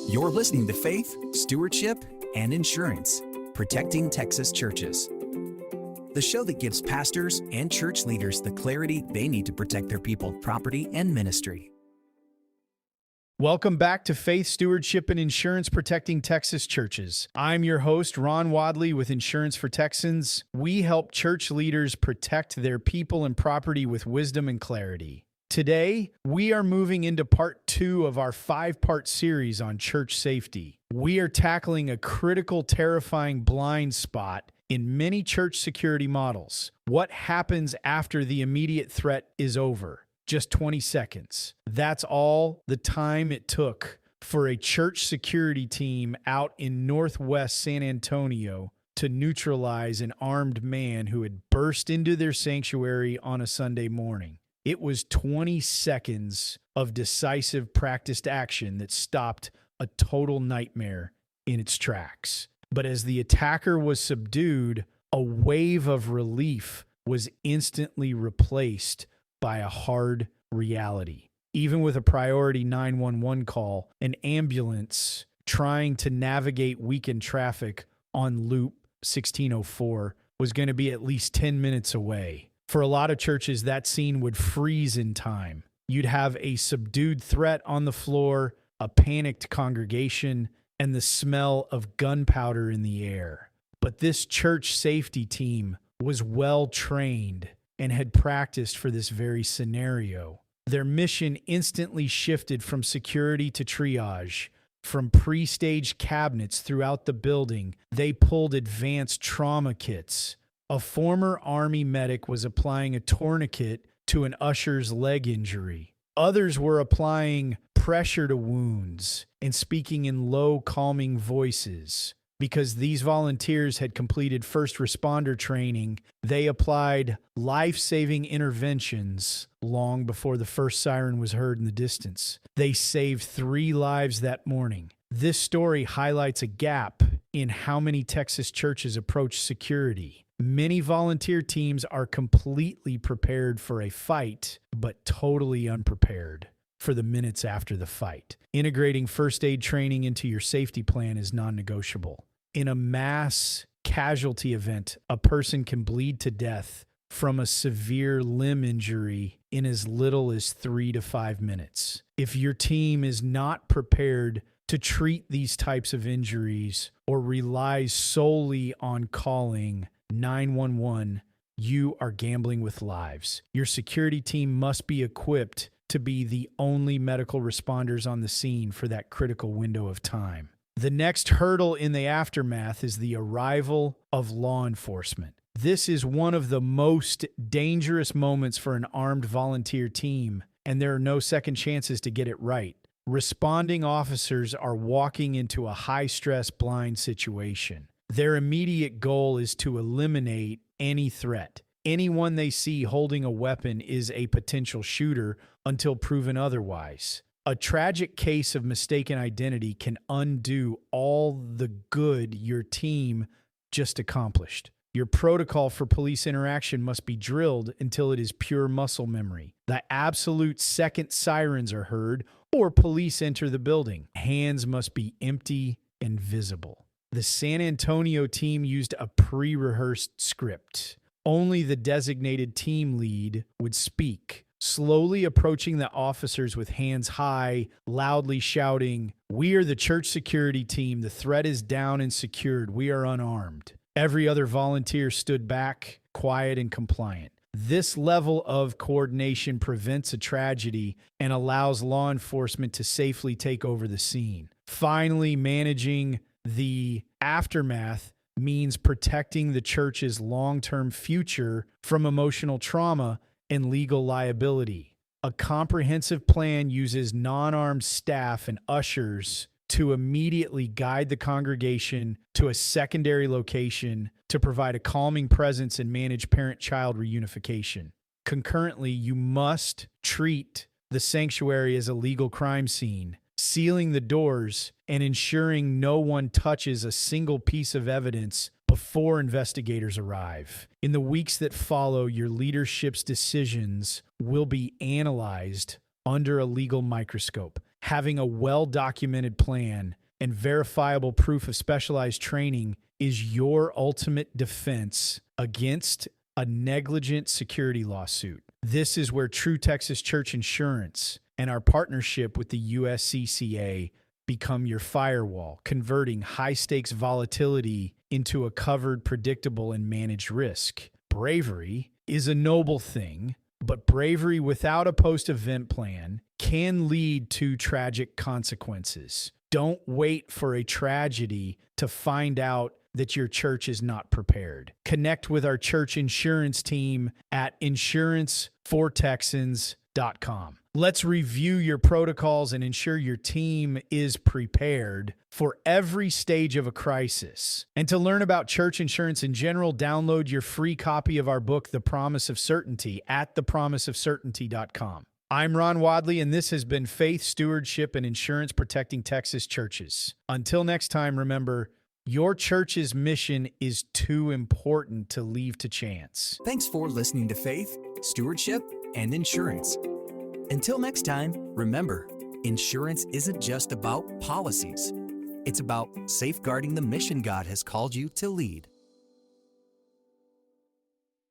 You're listening to Faith, Stewardship, and Insurance, Protecting Texas Churches. The show that gives pastors and church leaders the clarity they need to protect their people, property, and ministry. Welcome back to Faith, Stewardship, and Insurance, Protecting Texas Churches. I'm your host, Ron Wadley with Insurance for Texans. We help church leaders protect their people and property with wisdom and clarity. Today, we are moving into part 2 of our 5-part series on church safety. We are tackling a critical, terrifying blind spot in many church security models. What happens after the immediate threat is over? Just 20 seconds. That's all the time it took for a church security team out in northwest San Antonio to neutralize an armed man who had burst into their sanctuary on a Sunday morning. It was 20 seconds of decisive practiced action that stopped a total nightmare in its tracks. But as the attacker was subdued, a wave of relief was instantly replaced by a hard reality. Even with a priority 911 call, an ambulance trying to navigate weakened traffic on Loop 1604 was going to be at least 10 minutes away. For a lot of churches, that scene would freeze in time. You'd have a subdued threat on the floor, a panicked congregation, and the smell of gunpowder in the air. But this church safety team was well trained and had practiced for this very scenario. Their mission instantly shifted from security to triage. From pre-staged cabinets throughout the building, they pulled advanced trauma kits. A former Army medic was applying a tourniquet to an usher's leg injury. Others were applying pressure to wounds and speaking in low, calming voices. Because these volunteers had completed first responder training, they applied life-saving interventions long before the first siren was heard in the distance. They saved 3 lives that morning. This story highlights a gap in how many Texas churches approach security. Many volunteer teams are completely prepared for a fight, but totally unprepared for the minutes after the fight. Integrating first aid training into your safety plan is non-negotiable. In a mass casualty event, a person can bleed to death from a severe limb injury in as little as 3 to 5 minutes. If your team is not prepared to treat these types of injuries or relies solely on calling 911, you are gambling with lives. Your security team must be equipped to be the only medical responders on the scene for that critical window of time. The next hurdle in the aftermath is the arrival of law enforcement. This is one of the most dangerous moments for an armed volunteer team, and there are no second chances to get it right. Responding officers are walking into a high-stress blind situation. Their immediate goal is to eliminate any threat. Anyone they see holding a weapon is a potential shooter until proven otherwise. A tragic case of mistaken identity can undo all the good your team just accomplished. Your protocol for police interaction must be drilled until it is pure muscle memory. The absolute second sirens are heard or police enter the building, hands must be empty and visible. The San Antonio team used a pre-rehearsed script. Only the designated team lead would speak, slowly approaching the officers with hands high, loudly shouting, "We are the church security team. The threat is down and secured. We are unarmed." Every other volunteer stood back, quiet and compliant. This level of coordination prevents a tragedy and allows law enforcement to safely take over the scene. Finally, managing the aftermath means protecting the church's long-term future from emotional trauma and legal liability. A comprehensive plan uses non-armed staff and ushers to immediately guide the congregation to a secondary location to provide a calming presence and manage parent-child reunification. Concurrently, you must treat the sanctuary as a legal crime scene, sealing the doors and ensuring no one touches a single piece of evidence before investigators arrive. In the weeks that follow, your leadership's decisions will be analyzed under a legal microscope. Having a well-documented plan and verifiable proof of specialized training is your ultimate defense against a negligent security lawsuit. This is where True Texas Church Insurance and our partnership with the USCCA become your firewall, converting high-stakes volatility into a covered, predictable, and managed risk. Bravery is a noble thing, but bravery without a post-event plan can lead to tragic consequences. Don't wait for a tragedy to find out that your church is not prepared. Connect with our church insurance team at insurancefortexans.com. Let's review your protocols and ensure your team is prepared for every stage of a crisis. And to learn about church insurance in general, download your free copy of our book, The Promise of Certainty, at thepromiseofcertainty.com. I'm Ron Wadley, and this has been Faith, Stewardship, and Insurance Protecting Texas Churches. Until next time, remember, your church's mission is too important to leave to chance. Thanks for listening to Faith, Stewardship, and Insurance. Until next time, remember, insurance isn't just about policies. It's about safeguarding the mission God has called you to lead.